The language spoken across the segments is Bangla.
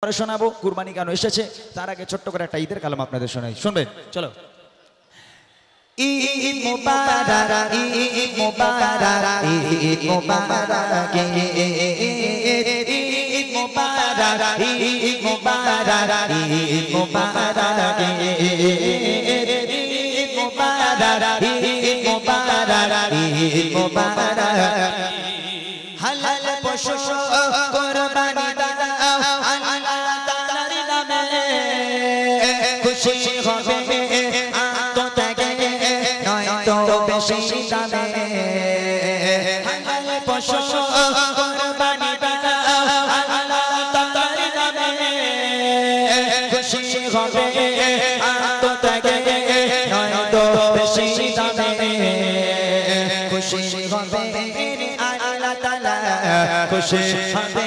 শোনাবো কুরবানি কেন এসেছে তার আগে ছোট্ট করে একটা ঈদের কালাম আপনাদের শোনাই, শুনবেন? চলো। ঈদ মুবারক ঈদ মুবারক ঈদ মুবারক ঈদ মুবারক ঈদ মুবারক ঈদ মুবারক ঈদ মুবারক ঈদ মুবারক ঈদ মুবারক হালাল পশু কুরবানি দাও আল্লাহ তাআলার নামে খুশি হবে আত্মত্যাগে নয়তো বেশি দামে হালাল পশু কুরবানি দাও আল্লাহ তাআলার নামে খুশি হবে আত্মত্যাগে নয়তো বেশি দামে খুশি হবে খুশি হবে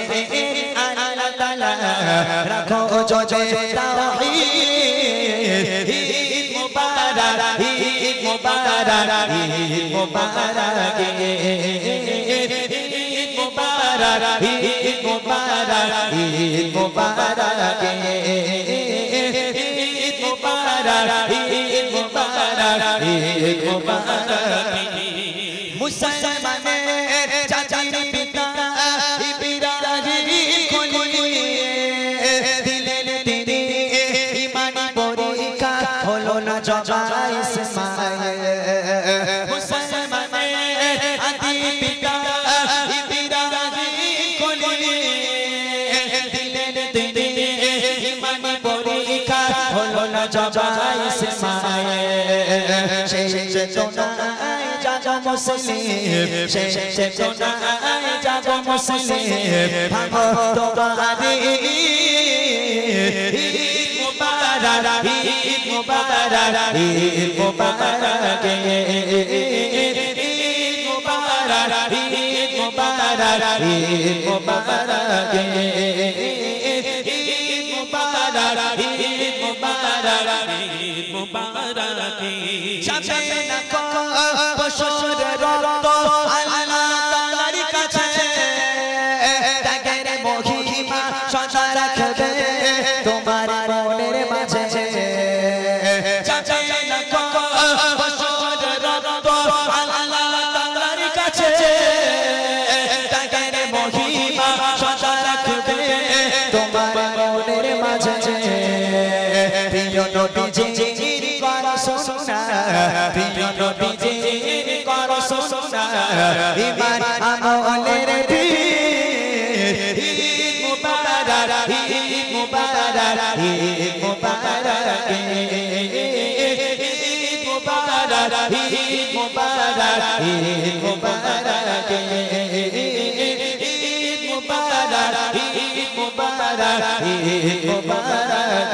আল্লাহ তাআলা রাখো জয় তাওহীদ ঈদ মুবারক ঈদ মুবারক ঈদ মুবারক ঈদ মুবারক ঈদ মুবারক ঈদ মুবারক ঈদ মুবারক ঈদ মুবারক ঈদ মুবারক মুসলমানের চাচার পিতা ইব্রাহিম খলিল দিলেন তিনি ঈমানি পরীক্ষা হলো না জবা ইসমাঈল মুসলমানের আদি পিতা ইব্রাহিম খলিল দিলেন তিনি ঈমানি পরীক্ষা হলো না জবা ইসমাঈল সেই জন্যই জাগো মুসলিম সে জোনায় জাগো মুসলিম ভাঙো তোমারি ঈদ মুবারক ঈদ মুবারক ঈদ মুবারক ঈদ মুবারক ঈদ মুবারক ঈদ মুবারক ঈদ মুবারক ঈদ মুবারক ঈদ মুবারক যাবে না পশুর রক্ত আল্লাহ তাআলার কাছে ত্যাগের মহিমা সদা রাখবে তোমার মনের মাঝে যাবে না পশুর রক্ত আল্লাহ তাআলার কাছে ত্যাগের মহিমা সদা রাখবে তোমার মনের মাঝে প্রিয় নবীজির করো সুন্নাহ প্রিয় নবীজির করো সুন্নাহ ঈমান আমলের ঈদ মুবারক ঈদ মুবারক ঈদ মুবারক ঈদ মুবারক ঈদ মুবারক ঈদ মুবারক ঈদ মুবারক ঈদ মুবারক ঈদ মুবারক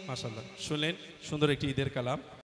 মাশাআল্লাহ, শুনলেন সুন্দর একটি ঈদের কালাম।